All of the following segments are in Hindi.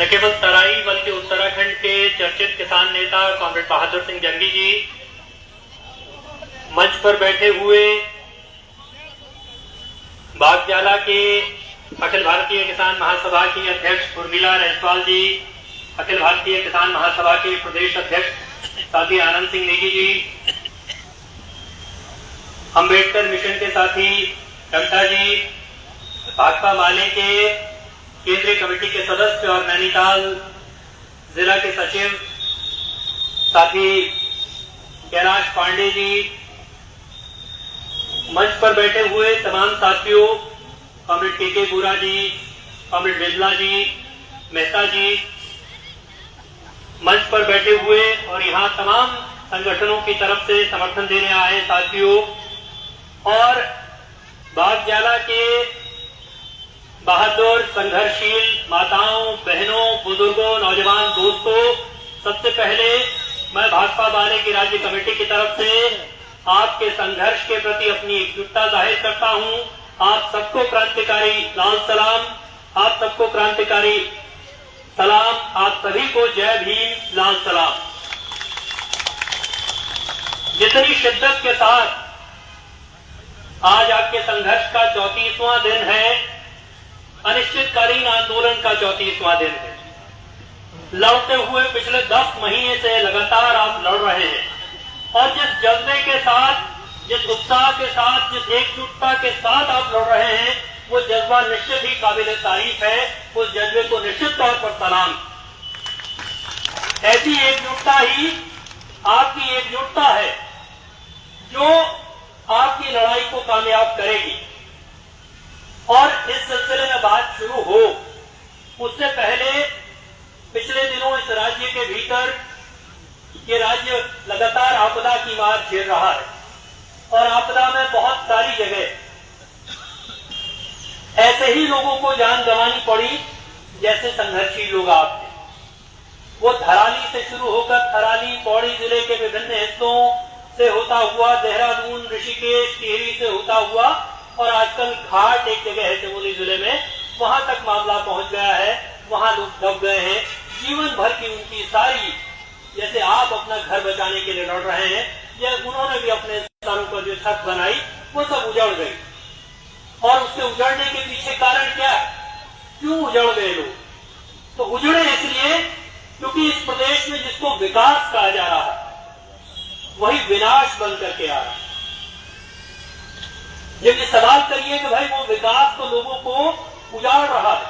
न केवल तराई बल्कि उत्तराखंड के चर्चित किसान नेता कॉमरेड बहादुर सिंह जंगी जी मंच पर बैठे हुए, बागजाला के अखिल भारतीय किसान महासभा की अध्यक्ष उर्मिला रैंसवाल जी, अखिल भारतीय किसान महासभा के प्रदेश अध्यक्ष साथी आनंद सिंह नेगी जी, अंबेडकर मिशन के साथी कविता जी, भाकपा माले के केंद्रीय कमेटी के सदस्य और नैनीताल जिला के सचिव साथी कैलाश पांडे जी, मंच पर बैठे हुए तमाम साथियों, कॉमरेड के बुरा जी, कॉमरेड बिरला जी, मेहता जी, मंच पर बैठे हुए और यहाँ तमाम संगठनों की तरफ से समर्थन देने आए साथियों, और बागजाला के बहादुर संघर्षशील माताओं, बहनों, बुजुर्गों, नौजवान दोस्तों, सबसे पहले मैं भाकपा माले की राज्य कमेटी की तरफ से आपके संघर्ष के प्रति अपनी एकजुटता जाहिर करता हूं। आप सबको क्रांतिकारी लाल सलाम, आप सबको क्रांतिकारी सलाम, आप सभी को जय भीम लाल सलाम। जितनी शिद्दत के साथ आज आपके संघर्ष का 34वां दिन है, अनिश्चितकालीन आंदोलन का 34वां दिन है, लड़ते हुए पिछले 10 महीने से लगातार आप लड़ रहे हैं और जिस जज्बे के साथ, जिस उत्साह के साथ, जिस एकजुटता के साथ आप लड़ रहे हैं, वो जज्बा निश्चित ही काबिल तारीफ है। उस जज्बे को निश्चित तौर पर सलाम। ऐसी एकजुटता ही आपकी एकजुटता है जो आपकी लड़ाई को कामयाब करेगी। और इस सिलसिले में बात शुरू हो उससे पहले पिछले दिनों इस राज्य के भीतर ये राज्य लगातार आपदा की मार झेल रहा है और आपदा में बहुत सारी जगह ऐसे ही लोगों को जान गंवानी पड़ी जैसे संघर्षी लोग आप थे। वो थराली से शुरू होकर थराली, पौड़ी जिले के विभिन्न हिस्सों से होता हुआ, देहरादून, ऋषिकेश, टिहरी से होता हुआ और आजकल घाट एक जगह है चमोली जिले में, वहां तक मामला पहुंच गया है। वहां लोग दब गए हैं। जीवन भर की उनकी सारी, जैसे आप अपना घर बचाने के लिए लड़ रहे हैं, या उन्होंने भी अपने सरों पर जो छत बनाई वो सब उजड़ गई। और उसके उजड़ने के पीछे कारण क्या है? क्यों उजड़ गए लोग? तो उजड़े इसलिए क्योंकि इस प्रदेश में जिसको विकास कहा जा रहा है वही विनाश बन करके आ रहा है। जब ये सवाल करिए कि भाई वो विकास तो लोगों को उजाड़ रहा है,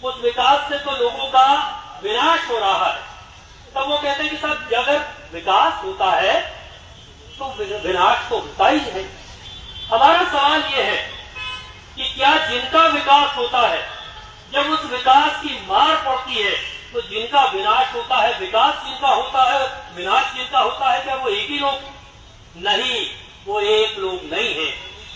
उस विकास से तो लोगों का विनाश हो रहा है, तब वो कहते हैं कि साहब अगर विकास होता है तो विनाश तो होता ही है। हमारा सवाल ये है कि क्या जिनका विकास होता है, जब उस विकास की मार पड़ती है तो जिनका विनाश होता है, विकास जिनका होता है, विनाश जिनका होता है, क्या वो एक ही लोग? नहीं, वो एक लोग नहीं है।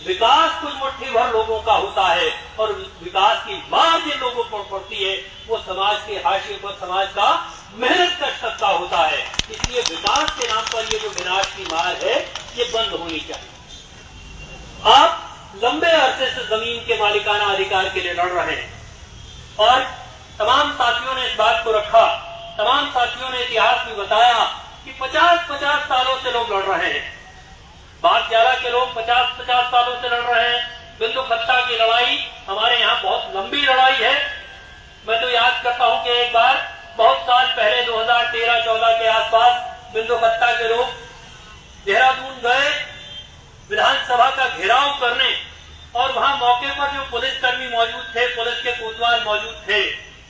विकास कुछ मुट्ठी भर लोगों का होता है और विकास की मार जिन लोगों पर पड़ती है वो समाज के हाशिए पर समाज का मेहनत कश सकता होता है। इसलिए विकास के नाम पर ये जो विनाश की मार है ये बंद होनी चाहिए। आप लंबे अरसे से जमीन के मालिकाना अधिकार के लिए लड़ रहे हैं और तमाम साथियों ने इस बात को रखा, तमाम साथियों ने इतिहास में बताया कि 50-50 सालों से लोग लड़ रहे हैं। बागजाला के लोग 50-50 सालों से लड़ रहे हैं। बिंदु खत्ता की लड़ाई हमारे यहाँ बहुत लंबी लड़ाई है। मैं तो याद करता हूँ कि एक बार बहुत साल पहले 2013-14 के आसपास बिंदु खत्ता के लोग देहरादून गए विधानसभा का घेराव करने और वहां मौके पर जो पुलिसकर्मी मौजूद थे, पुलिस के कोतवाल मौजूद थे,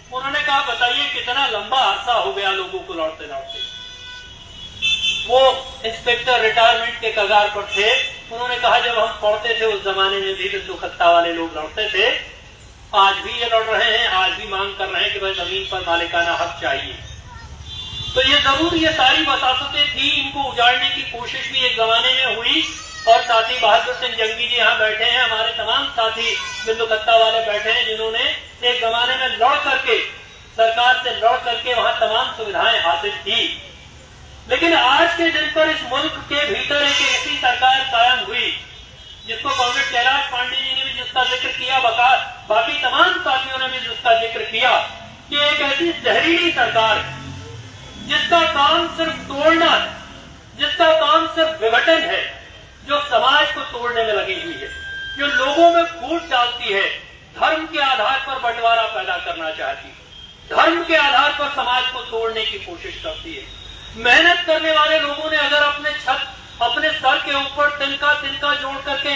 उन्होंने कहा बताइए कितना लंबा अरसा हो गया लोगों को लड़ते लड़ते। वो इंस्पेक्टर रिटायरमेंट के कगार पर थे। उन्होंने कहा जब हम पढ़ते थे उस जमाने में भी बिंदु खत्ता वाले लोग लड़ते थे, आज भी ये लड़ रहे हैं, आज भी मांग कर रहे हैं कि भाई जमीन पर मालिकाना हक चाहिए। तो ये जरूर ये सारी वसासतें थी, इनको उजाड़ने की कोशिश भी एक जमाने में हुई। और साथी बहादुर सिंह जंगी जी यहाँ बैठे हैं, हमारे तमाम साथी बिंदु खत्ता वाले बैठे हैं जिन्होंने एक जमाने में लड़ करके, सरकार से लड़ करके वहां तमाम सुविधाएं हासिल की। लेकिन आज के दिन पर इस मुल्क के भीतर एक ऐसी सरकार कायम हुई जिसको कॉमरेड कैलाश पांडे जी ने भी जिसका जिक्र किया, बाकी तमाम साथियों ने भी जिसका जिक्र किया, कि एक ऐसी जहरीली सरकार है जिसका काम सिर्फ तोड़ना है, जिसका काम सिर्फ विघटन है, जो समाज को तोड़ने में लगी हुई है, जो लोगों में फूट डालती है, धर्म के आधार पर बंटवारा पैदा करना चाहती है, धर्म के आधार पर समाज को तोड़ने की कोशिश करती है। मेहनत करने वाले लोगों ने अगर अपने सर के ऊपर तिनका तिनका जोड़ करके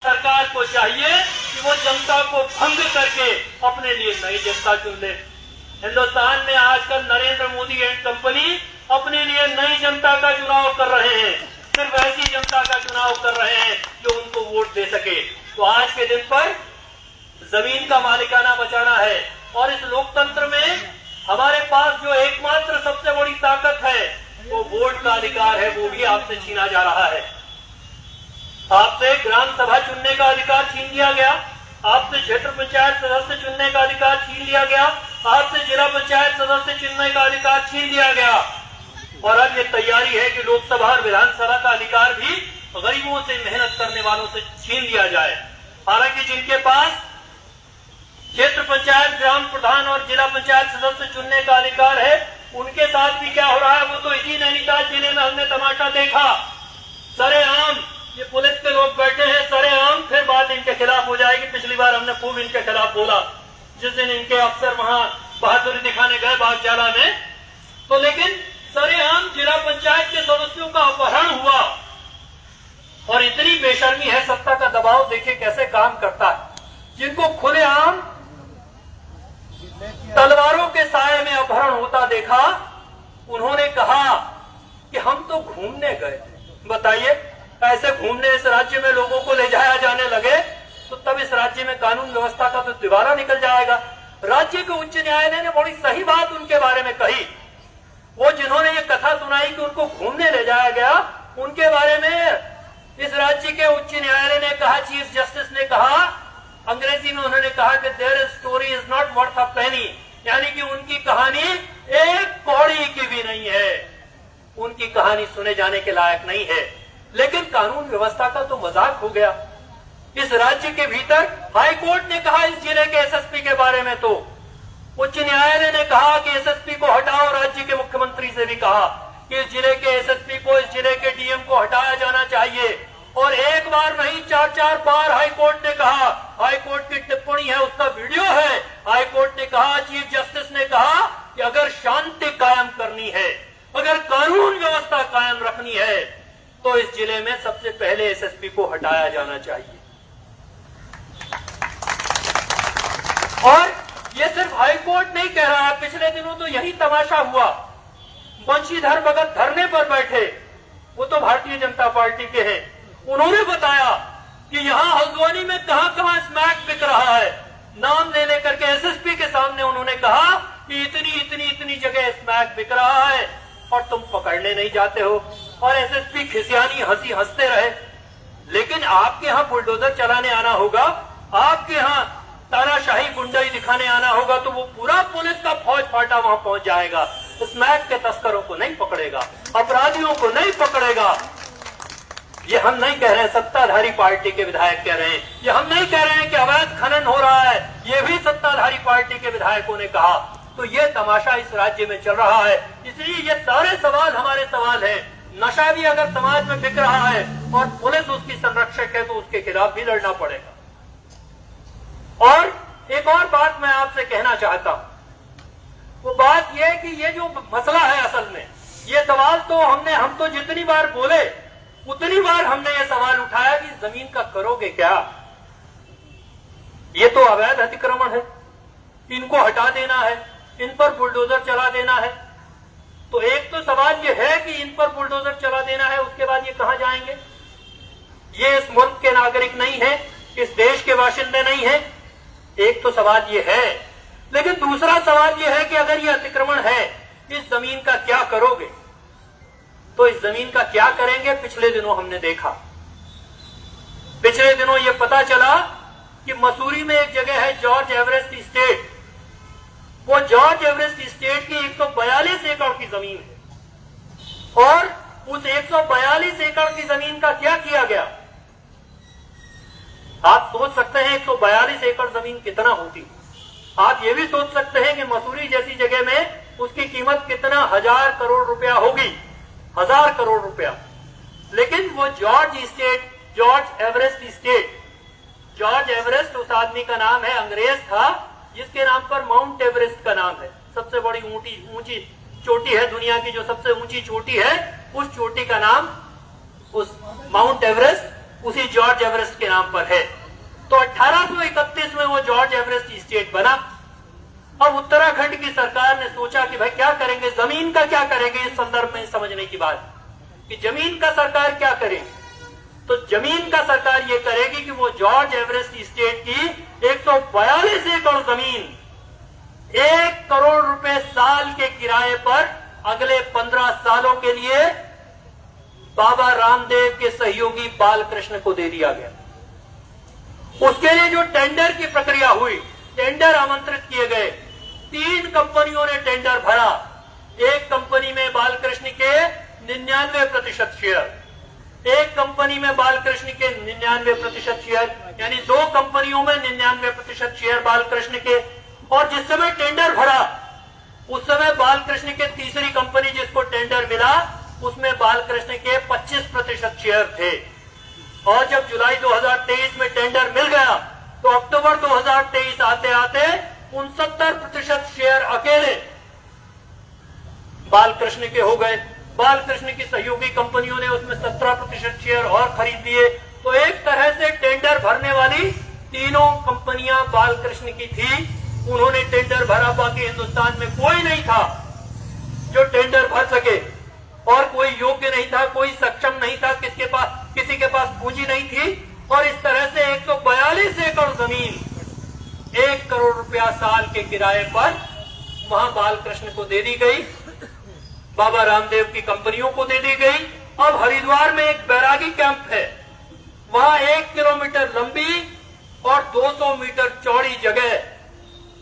सरकार को चाहिए कि वो जनता को भंग करके अपने लिए नई जनता चुन ले। हिंदुस्तान में आजकल नरेंद्र मोदी एंड कंपनी अपने लिए नई जनता का चुनाव कर रहे हैं, सिर्फ ऐसी जनता का चुनाव कर रहे हैं जो उनको वोट दे सके। तो आज के दिन पर जमीन का मालिकाना बचाना है और इस लोकतंत्र में हमारे पास जो एकमात्र सबसे बड़ी ताकत है वो वोट का अधिकार है, वो भी आपसे छीना जा रहा है। आपसे ग्राम सभा चुनने का अधिकार छीन लिया गया, आपसे क्षेत्र पंचायत सदस्य चुनने का अधिकार छीन लिया गया, आपसे जिला पंचायत सदस्य चुनने का अधिकार छीन लिया गया और अब ये तैयारी है कि लोकसभा और विधानसभा का अधिकार भी गरीबों से, मेहनत करने वालों से छीन लिया जाए। हालांकि जिनके पास क्षेत्र पंचायत, ग्राम प्रधान और जिला पंचायत सदस्य चुनने का अधिकार है, उनके साथ भी क्या हो रहा है वो तो इसी नैनीताल जिले में हमने तमाशा देखा। सरेआम ये पुलिस के लोग बैठे हैं, सरेआम फिर बात इनके खिलाफ हो जाएगी। पिछली बार हमने खूब इनके खिलाफ बोला जिस दिन इनके अफसर वहां बहादुरी दिखाने गए बागजाला में, तो लेकिन सरेआम जिला पंचायत के सदस्यों का अपहरण हुआ और इतनी बेशर्मी है, सत्ता का दबाव देखिए कैसे काम करता है। जिनको खुलेआम तलवारों के साए में अपहरण होता देखा, उन्होंने कहा कि हम तो घूमने गए थे। बताइए, ऐसे घूमने इस राज्य में लोगों को ले जाया जाने लगे तो तब इस राज्य में कानून व्यवस्था का तो दीवारा निकल जाएगा। राज्य के उच्च न्यायालय ने बड़ी सही बात उनके बारे में कही। वो जिन्होंने ये कथा सुनाई कि उनको घूमने ले जाया गया, उनके बारे में इस राज्य के उच्च न्यायालय ने कहा, चीफ जस्टिस ने कहा, अंग्रेजी में उन्होंने कहा कि there is story is not worth a penny, यानी कि उनकी कहानी एक कौड़ी की भी नहीं है, उनकी कहानी सुने जाने के लायक नहीं है। लेकिन कानून व्यवस्था का तो मजाक हो गया। इस राज्य के भीतर हाई कोर्ट ने कहा इस जिले के एसएसपी के बारे में, तो उच्च न्यायालय ने कहा कि एसएसपी को हटाओ। राज्य के मुख्यमंत्री से भी कहा कि इस जिले के एसएसपी को, इस जिले के डीएम को हटाया जाना चाहिए। और एक बार नहीं, 4-4 बार हाई कोर्ट ने कहा। हाई कोर्ट की टिप्पणी है, उसका वीडियो है। हाई कोर्ट ने कहा, चीफ जस्टिस ने कहा कि अगर शांति कायम करनी है, अगर कानून व्यवस्था कायम रखनी है, तो इस जिले में सबसे पहले एसएसपी को हटाया जाना चाहिए। और ये सिर्फ हाई कोर्ट नहीं कह रहा है, पिछले दिनों तो यही तमाशा हुआ। बंशीधर भगत धरने पर बैठे, वो तो भारतीय जनता पार्टी के हैं, उन्होंने बताया कि यहां हल्द्वानी में कहां कहां स्मैक बिक रहा है। नाम ले लेकर के एसएसपी के सामने उन्होंने कहा कि इतनी जगह स्मैक बिक रहा है और तुम पकड़ने नहीं जाते हो। और एसएसपी खिसियानी हंसी हंसते रहे। लेकिन आपके यहां बुलडोजर चलाने आना होगा, आपके यहां तानाशाही गुंडाई दिखाने आना होगा, तो वो पूरा पुलिस का फौज फाटा वहां पहुंच जाएगा। स्मैक के तस्करों को नहीं पकड़ेगा, अपराधियों को नहीं पकड़ेगा। ये हम नहीं कह रहे हैं, सत्ताधारी पार्टी के विधायक कह रहे हैं। ये हम नहीं कह रहे हैं कि अवैध खनन हो रहा है, ये भी सत्ताधारी पार्टी के विधायकों ने कहा। तो ये तमाशा इस राज्य में चल रहा है। इसलिए ये सारे सवाल हमारे सवाल हैं। नशा भी अगर समाज में बिक रहा है और पुलिस उसकी संरक्षक है, तो उसके खिलाफ भी लड़ना पड़ेगा। और एक और बात मैं आपसे कहना चाहता हूं, वो बात यह है कि ये जो मसला है, असल में ये सवाल तो हम तो जितनी बार बोले उतनी बार हमने ये सवाल उठाया कि जमीन का करोगे क्या? ये तो अवैध अतिक्रमण है, इनको हटा देना है, इन पर बुलडोजर चला देना है। तो एक तो सवाल ये है कि इन पर बुलडोजर चला देना है, उसके बाद ये कहां जाएंगे? ये इस मुल्क के नागरिक नहीं है, इस देश के बाशिंदे नहीं है। एक तो सवाल ये है। लेकिन दूसरा सवाल ये है कि अगर ये अतिक्रमण है, इस जमीन का क्या करोगे? तो इस जमीन का क्या करेंगे? पिछले दिनों हमने देखा, पिछले दिनों ये पता चला कि मसूरी में एक जगह है जॉर्ज एवरेस्ट इस्टेट। वो जॉर्ज एवरेस्ट इस्टेट की 142 एकड़ की जमीन है और उस 142 एकड़ की जमीन का क्या किया गया? आप सोच सकते हैं 142 एकड़ जमीन कितना होती। आप ये भी सोच सकते हैं कि मसूरी जैसी जगह में उसकी कीमत कितना 1000 करोड़ रुपया होगी, 1000 करोड़ रुपया। लेकिन वो George Everest estate, George Everest उस आदमी का नाम है, अंग्रेज था जिसके नाम पर माउंट एवरेस्ट का नाम है। सबसे बड़ी ऊंची चोटी है दुनिया की, जो सबसे ऊंची चोटी है, उस चोटी का नाम उस माउंट एवरेस्ट उसी जॉर्ज एवरेस्ट के नाम पर है। तो 1831 में वो जॉर्ज एवरेस्ट स्टेट बना। अब उत्तराखंड की सरकार ने सोचा कि भाई क्या करेंगे, जमीन का क्या करेंगे। इस संदर्भ में समझने की बात कि जमीन का सरकार क्या करे, तो जमीन का सरकार ये करेगी कि वो जॉर्ज एवरेस्ट स्टेट की 142 एकड़ जमीन 1 करोड़ रुपए साल के किराए पर अगले 15 सालों के लिए बाबा रामदेव के सहयोगी बालकृष्ण को दे दिया गया। उसके लिए जो टेंडर की प्रक्रिया हुई, टेंडर आमंत्रित किए गए, 3 कंपनियों ने टेंडर भरा। एक कंपनी में बालकृष्ण के 99% शेयर, एक कंपनी में बालकृष्ण के 99% शेयर, यानी 2 कंपनियों में 99% शेयर बालकृष्ण के। और जिस समय टेंडर भरा उस समय बालकृष्ण के तीसरी कंपनी जिसको टेंडर मिला उसमें बालकृष्ण के 25% शेयर थे। और जब जुलाई 2023 में टेंडर मिल गया तो अक्टूबर 2023 आते आते 69% शेयर अकेले बालकृष्ण के हो गए। बालकृष्ण की सहयोगी कंपनियों ने उसमें 17% शेयर और खरीद लिए। तो एक तरह से टेंडर भरने वाली तीनों कंपनियां बालकृष्ण की थी। उन्होंने टेंडर भरा, बाकी हिंदुस्तान में कोई नहीं था जो टेंडर भर सके, और कोई योग्य नहीं था, कोई सक्षम नहीं था, किसी के पास पूंजी नहीं थी। और इस तरह से 142 एकड़ जमीन 1 करोड़ रुपया साल के किराए पर वहां बालकृष्ण को दे दी गई, बाबा रामदेव की कंपनियों को दे दी गई। अब हरिद्वार में एक बैरागी कैंप है, वहां 1 किलोमीटर लंबी और 200 मीटर चौड़ी जगह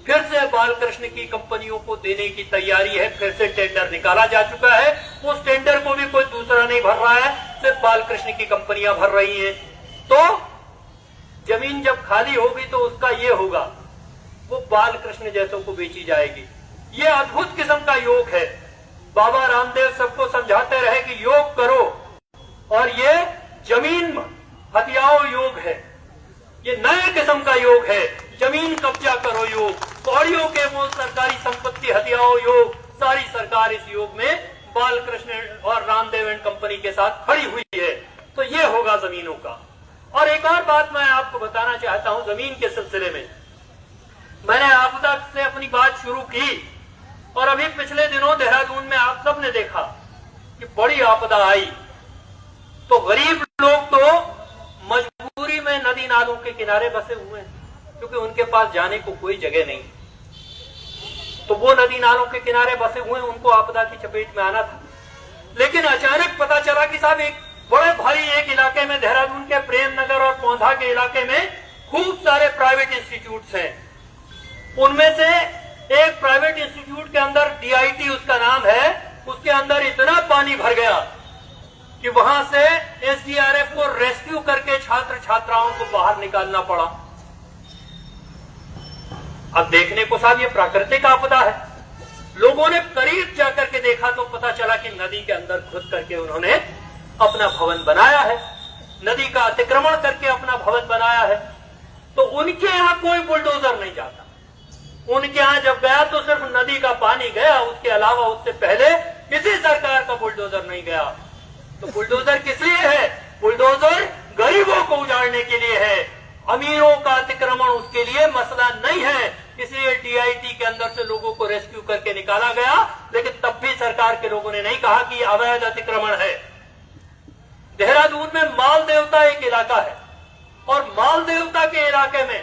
फिर से बालकृष्ण की कंपनियों को देने की तैयारी है। फिर से टेंडर निकाला जा चुका है, उस टेंडर को भी कोई दूसरा नहीं भर रहा है, सिर्फ बालकृष्ण की कंपनियां भर रही हैं। तो जमीन जब खाली होगी तो उसका ये होगा, वो बालकृष्ण जैसों को बेची जाएगी। ये अद्भुत किस्म का योग है। बाबा रामदेव सबको समझाते रहे कि योग करो, और ये जमीन हथियाओ योग है। ये नए किस्म का योग है, जमीन कब्जा करो योग, कौड़ियों के वो सरकारी संपत्ति हथियाओ योग। सारी सरकार इस योग में बालकृष्ण और रामदेव एंड कंपनी के साथ खड़ी हुई है। तो ये होगा जमीनों का। और एक और बात मैं आपको बताना चाहता हूं जमीन के सिलसिले में। मैंने आपदा से अपनी बात शुरू की, और अभी पिछले दिनों देहरादून में आप सबने देखा कि बड़ी आपदा आई, तो गरीब लोग तो मजबूरी में नदी नालों के किनारे बसे हुए हैं, क्योंकि उनके पास जाने को कोई जगह नहीं। तो वो नदी नालों के किनारे बसे हुए, उनको आपदा की चपेट में आना था। लेकिन अचानक पता चला कि साहब एक बड़े भारी एक इलाके में, देहरादून के प्रेम नगर और पौंधा के इलाके में खूब सारे प्राइवेट इंस्टीट्यूट्स हैं। उनमें से एक प्राइवेट इंस्टीट्यूट के अंदर DIT उसका नाम है, उसके अंदर इतना पानी भर गया कि वहां से SDRF को रेस्क्यू करके छात्र छात्राओं को बाहर निकालना पड़ा। अब देखने को साहब ये प्राकृतिक आपदा है। लोगों ने करीब जाकर के देखा तो पता चला कि नदी के अंदर खुद करके उन्होंने अपना भवन बनाया है, नदी का अतिक्रमण करके अपना भवन बनाया है। तो उनके यहाँ कोई बुलडोजर नहीं जाता। उनके यहाँ जब गया तो सिर्फ नदी का पानी गया, उसके अलावा उससे पहले किसी सरकार का बुलडोजर नहीं गया। तो बुलडोजर किस लिए है? बुलडोजर गरीबों को उजाड़ने के लिए है, अमीरों का अतिक्रमण उसके लिए मसला नहीं है। इसलिए DIT के अंदर से लोगों को रेस्क्यू करके निकाला गया, लेकिन तब भी सरकार के लोगों ने नहीं कहा कि अवैध अतिक्रमण है। देहरादून में माल देवता एक इलाका है, और माल देवता के इलाके में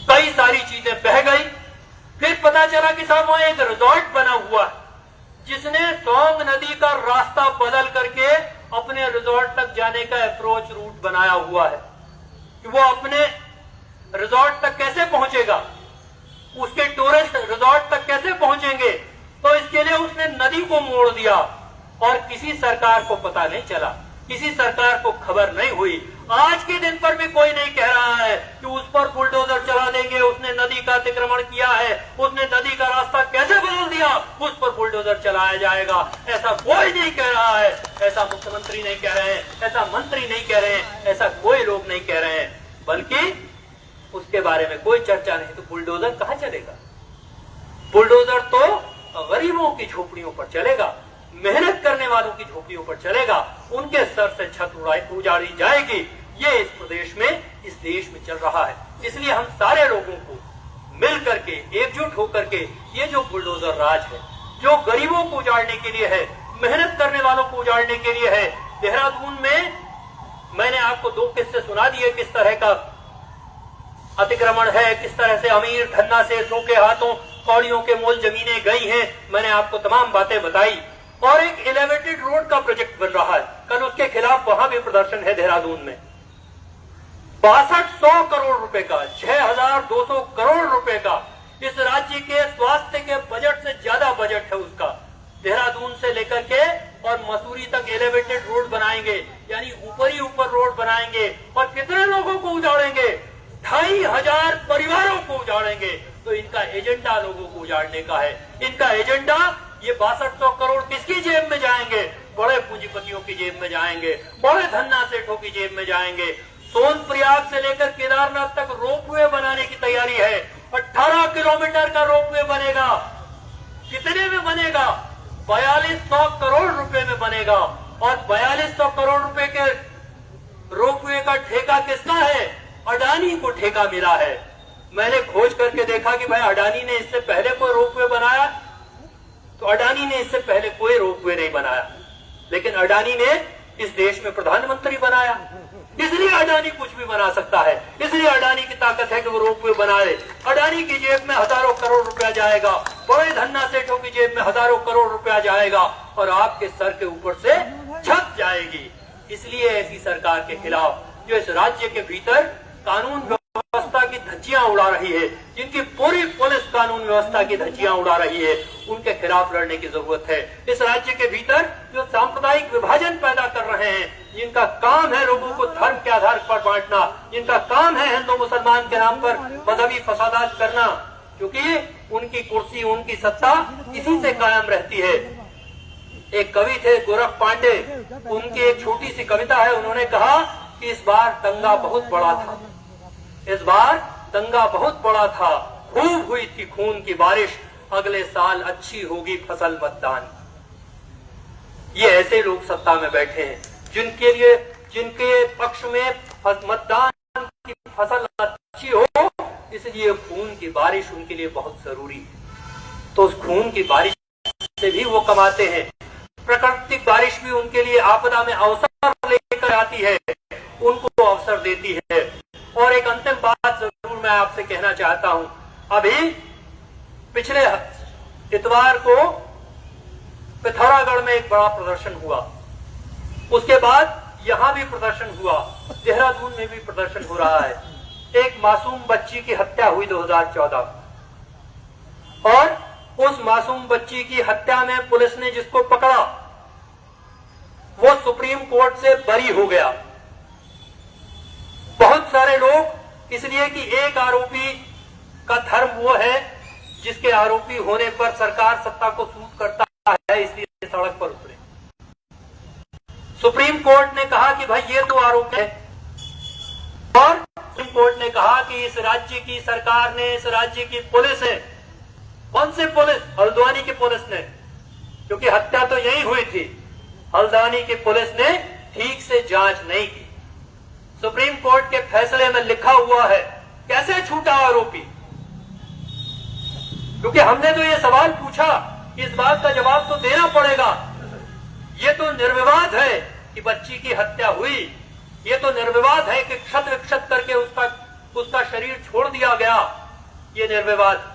कई सारी चीजें बह गई। फिर पता चला कि साहब वहां एक रिजॉर्ट बना हुआ है, जिसने सौंग नदी का रास्ता बदल करके अपने रिजॉर्ट तक जाने का अप्रोच रूट बनाया हुआ है कि वो अपने रिजॉर्ट तक कैसे पहुंचेगा, उसके टूरिस्ट रिजॉर्ट तक कैसे पहुंचेंगे। तो इसके लिए उसने नदी को मोड़ दिया, और किसी सरकार को पता नहीं चला, किसी सरकार को खबर नहीं हुई। आज के दिन पर भी कोई नहीं कह रहा है कि उस पर बुलडोजर चला देंगे, उसने नदी का अतिक्रमण किया है, उसने नदी का रास्ता कैसे बदल दिया, उस पर बुलडोजर चलाया जाएगा। ऐसा कोई नहीं कह रहा है, ऐसा मुख्यमंत्री नहीं कह रहे हैं, ऐसा मंत्री नहीं कह रहे हैं, ऐसा कोई लोग नहीं कह रहे हैं, बल्कि उसके बारे में कोई चर्चा नहीं। तो बुलडोजर कहां चलेगा? बुलडोजर तो गरीबों की झोपड़ियों पर चलेगा, मेहनत करने वालों की झोपड़ियों पर चलेगा, उनके सर से छत उजाड़ी जाएगी। ये इस प्रदेश में, इस देश में चल रहा है। इसलिए हम सारे लोगों को मिल करके, एकजुट होकर के, ये जो बुलडोजर राज है, जो गरीबों को उजाड़ने के लिए है, मेहनत करने वालों को उजाड़ने के लिए है। देहरादून में मैंने आपको 2 किस्से सुना दिए, किस तरह का अतिक्रमण है, किस तरह से अमीर धन्ना से के हाथों कौड़ियों के मोल जमीनें गई हैं। मैंने आपको तमाम बातें बताई। और एक एलिवेटेड रोड का प्रोजेक्ट बन रहा है, कल उसके खिलाफ वहां भी प्रदर्शन है देहरादून में। 6200 करोड़ रुपए का, 6200 करोड़ रुपए का, इस राज्य के स्वास्थ्य के बजट से ज्यादा बजट है उसका। देहरादून से लेकर के और मसूरी तक एलिवेटेड रोड बनाएंगे, यानी ऊपर ही ऊपर रोड बनाएंगे। और कितने लोगों को उजाड़ेंगे? 2500 परिवारों को उजाड़ेंगे। तो इनका एजेंडा लोगों को उजाड़ने का है। इनका एजेंडा, ये 6200 करोड़ किसकी जेब में जाएंगे? बड़े पूंजीपतियों की जेब में जाएंगे, बड़े धन्ना सेठों की जेब में जाएंगे। सोनप्रयाग से लेकर केदारनाथ तक रोपवे बनाने की तैयारी है। 18 किलोमीटर का रोपवे बनेगा। कितने में बनेगा? 4200 करोड़ रुपए में बनेगा। और 4200 करोड़ रुपए के रोपवे का ठेका किसका है? अडानी को ठेका मिला है। मैंने खोज करके देखा कि भाई अडानी ने इससे पहले कोई रोपवे बनाया? तो अडानी ने इससे पहले कोई रोपवे नहीं बनाया, लेकिन अडानी ने इस देश में प्रधानमंत्री बनाया। इसलिए अडानी कुछ भी बना सकता है। इसलिए अडानी की ताकत है कि वो रोपवे बनाए। अडानी की जेब में हजारों करोड़ रुपया जाएगा, बड़े धन्ना सेठों की जेब में हजारों करोड़ रुपया जाएगा, और आपके सर के ऊपर से छत जाएगी। इसलिए ऐसी सरकार के खिलाफ, जो इस राज्य के भीतर कानून व्यवस्था की धज्जियां उड़ा रही है, जिनकी पूरी पुलिस कानून व्यवस्था की धज्जियां उड़ा रही है, उनके खिलाफ लड़ने की जरूरत है। इस राज्य के भीतर जो सांप्रदायिक विभाजन पैदा कर रहे हैं, जिनका काम है लोगों को धर्म के आधार पर बांटना, जिनका काम है हिंदू मुसलमान के नाम पर मजहबी फसादात करना, क्योंकि उनकी कुर्सी, उनकी सत्ता इसी से कायम रहती है। एक कवि थे गोरख पांडे, उनकी एक छोटी सी कविता है। उन्होंने कहा कि इस बार दंगा बहुत बड़ा था, इस बार दंगा बहुत बड़ा था, खूब हुई थी खून की बारिश, अगले साल अच्छी होगी फसल मतदान। ये ऐसे लोग सत्ता में बैठे हैं जिनके लिए, जिनके पक्ष में मतदान की फसल अच्छी हो, इसलिए खून की बारिश उनके लिए बहुत जरूरी है। तो उस खून की बारिश से भी वो कमाते हैं। प्राकृतिक बारिश भी उनके लिए आपदा में अवसर लेकर आती है, उनको अवसर देती है। और एक अंतिम बात जरूर मैं आपसे कहना चाहता हूं। अभी पिछले इतवार को पिथौरागढ़ में एक बड़ा प्रदर्शन हुआ, उसके बाद यहां भी प्रदर्शन हुआ, देहरादून में भी प्रदर्शन हो रहा है। एक मासूम बच्ची की हत्या हुई 2014, और उस मासूम बच्ची की हत्या में पुलिस ने जिसको पकड़ा, वो सुप्रीम कोर्ट से बरी हो गया। बहुत सारे लोग, इसलिए कि एक आरोपी का धर्म वो है जिसके आरोपी होने पर सरकार सत्ता को सूट करता है, इसलिए सड़क पर उतरे। सुप्रीम कोर्ट ने कहा कि भाई ये तो आरोप है, और सुप्रीम कोर्ट ने कहा कि इस राज्य की सरकार ने, इस राज्य की पुलिस है, कौन सी पुलिस? हल्द्वानी की पुलिस ने, क्योंकि हत्या तो यही हुई थी। हल्द्वानी की पुलिस ने ठीक से जांच नहीं की। सुप्रीम कोर्ट के फैसले में लिखा हुआ है, कैसे छूटा आरोपी? क्योंकि हमने तो ये सवाल पूछा, इस बात का जवाब तो देना पड़ेगा। ये तो निर्विवाद है कि बच्ची की हत्या हुई, ये तो निर्विवाद है कि क्षत विक्षत करके उसका शरीर छोड़ दिया गया, ये निर्विवाद।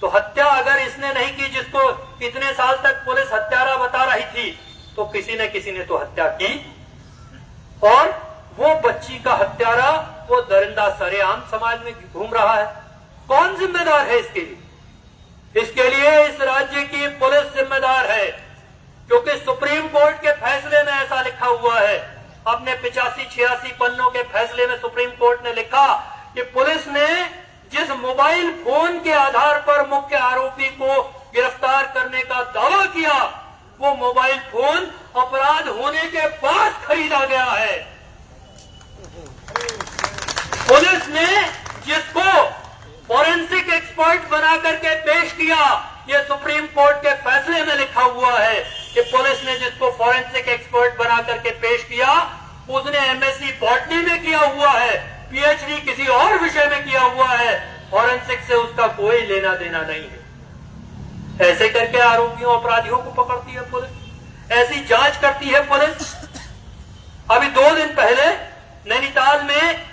तो हत्या अगर इसने नहीं की, जिसको इतने साल तक पुलिस हत्यारा बता रही थी, तो किसी ने तो हत्या की। और वो बच्ची का हत्यारा, वो दरिंदा सरेआम समाज में घूम रहा है। कौन जिम्मेदार है इसके लिए? इसके लिए इस राज्य की पुलिस जिम्मेदार है, क्योंकि सुप्रीम कोर्ट के फैसले में ऐसा लिखा हुआ है। अपने 85-86 पन्नों के फैसले में सुप्रीम कोर्ट ने लिखा कि पुलिस ने जिस मोबाइल फोन के आधार पर मुख्य आरोपी को गिरफ्तार करने का दावा किया, वो मोबाइल फोन अपराध होने के बाद खरीदा गया है। पुलिस ने जिसको फॉरेंसिक एक्सपर्ट बना करके पेश किया, ये सुप्रीम कोर्ट के फैसले में लिखा हुआ है। कि पुलिस ने जिसको फॉरेंसिक एक्सपर्ट बना करके पेश किया उसने एमएससी बॉटनी में किया हुआ है, पीएचडी किसी और विषय में किया हुआ है, फॉरेंसिक से उसका कोई लेना देना नहीं है। ऐसे करके आरोपियों अपराधियों को पकड़ती है पुलिस, ऐसी जांच करती है पुलिस। अभी 2 दिन पहले नैनीताल में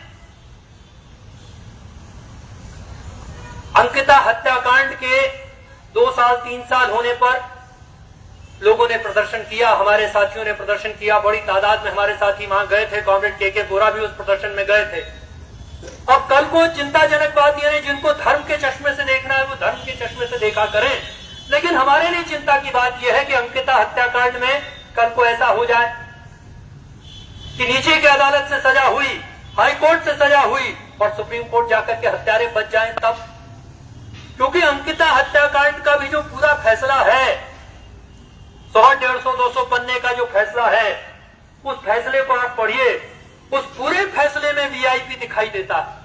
अंकिता हत्याकांड के 2 साल 3 साल होने पर लोगों ने प्रदर्शन किया, हमारे साथियों ने प्रदर्शन किया, बड़ी तादाद में हमारे साथी वहां गए थे, कॉमरेड के बोरा भी उस प्रदर्शन में गए थे। अब कल को चिंताजनक बात यह है, जिनको धर्म के चश्मे से देखना है वो धर्म के चश्मे से देखा करें, लेकिन हमारे लिए चिंता की बात यह है कि अंकिता हत्याकांड में कल को ऐसा हो जाए कि नीचे की अदालत से सजा हुई, हाई कोर्ट से सजा हुई और सुप्रीम कोर्ट जाकर के हत्यारे बच जाएं तब। क्योंकि अंकिता हत्याकांड का भी जो पूरा फैसला है, 100, 150, 200 पन्ने का जो फैसला है, उस फैसले को आप पढ़िए, उस पूरे फैसले में वीआईपी दिखाई देता है,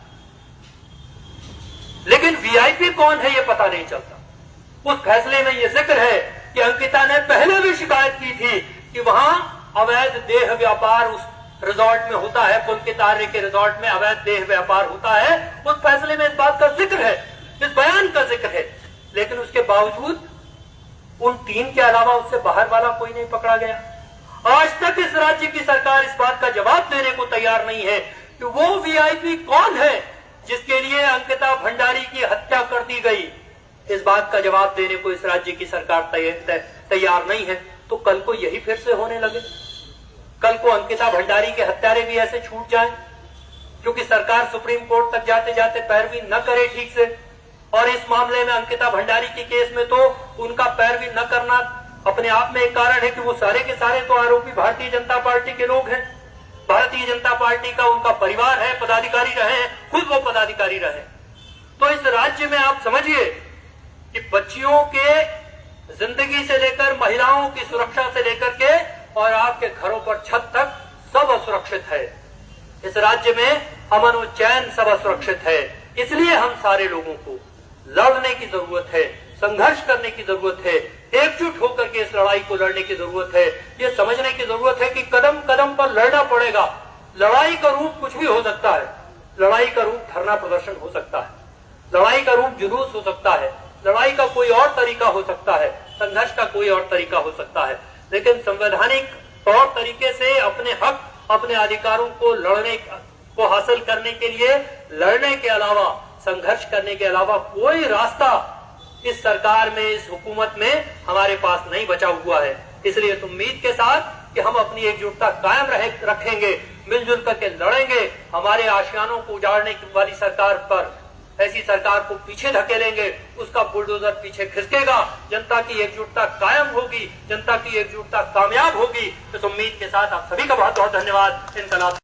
लेकिन वीआईपी कौन है ये पता नहीं चलता। उस फैसले में ये जिक्र है कि अंकिता ने पहले भी शिकायत की थी कि वहां अवैध देह व्यापार उस रिजॉर्ट में होता है, पुलकित आर्य के रिजॉर्ट में अवैध देह व्यापार होता है। उस फैसले में इस बात का जिक्र है, इस बयान का जिक्र है, लेकिन उसके बावजूद उन 3 के अलावा उससे बाहर वाला कोई नहीं पकड़ा गया। आज तक इस राज्य की सरकार इस बात का जवाब देने को तैयार नहीं है कि वो वीआईपी कौन है जिसके लिए अंकिता भंडारी की हत्या कर दी गई। इस बात का जवाब देने को इस राज्य की सरकार तैयार नहीं है। तो कल को यही फिर से होने लगे, कल को अंकिता भंडारी के हत्यारे भी ऐसे छूट जाए, क्योंकि सरकार सुप्रीम कोर्ट तक जाते जाते पैरवी न करे ठीक से। और इस मामले में अंकिता भंडारी के केस में तो उनका पैरवी न करना अपने आप में एक कारण है कि वो सारे के सारे तो आरोपी भारतीय जनता पार्टी के लोग हैं, भारतीय जनता पार्टी का उनका परिवार है, पदाधिकारी रहे हैं, खुद वो पदाधिकारी रहे। तो इस राज्य में आप समझिए कि बच्चियों के जिंदगी से लेकर महिलाओं की सुरक्षा से लेकर के और आपके घरों पर छत तक सब असुरक्षित है। इस राज्य में अमन और चैन सब असुरक्षित है। इसलिए हम सारे लोगों को लड़ने की जरूरत है, संघर्ष करने की जरूरत है, एकजुट होकर के इस लड़ाई को लड़ने की जरूरत है। ये समझने की जरूरत है कि कदम कदम पर लड़ना पड़ेगा। लड़ाई का रूप कुछ भी हो सकता है, लड़ाई का रूप धरना प्रदर्शन हो सकता है, लड़ाई का रूप जुलूस हो सकता है, लड़ाई का कोई और तरीका हो सकता है, संघर्ष का कोई और तरीका हो सकता है, लेकिन संवैधानिक तौर तरीके से अपने हक, अपने अधिकारों को लड़ने को हासिल करने के लिए लड़ने के अलावा, संघर्ष करने के अलावा कोई रास्ता इस सरकार में, इस हुकूमत में हमारे पास नहीं बचा हुआ है। इसलिए इस उम्मीद के साथ कि हम अपनी एकजुटता कायम रखेंगे, मिलजुल करके लड़ेंगे, हमारे आशियानों को उजाड़ने वाली सरकार पर, ऐसी सरकार को पीछे धकेलेंगे, उसका बुलडोजर पीछे खिसकेगा, जनता की एकजुटता कायम होगी, जनता की एकजुटता कामयाब होगी। इस उम्मीद के साथ आप सभी का बहुत बहुत धन्यवाद। इनकलाब।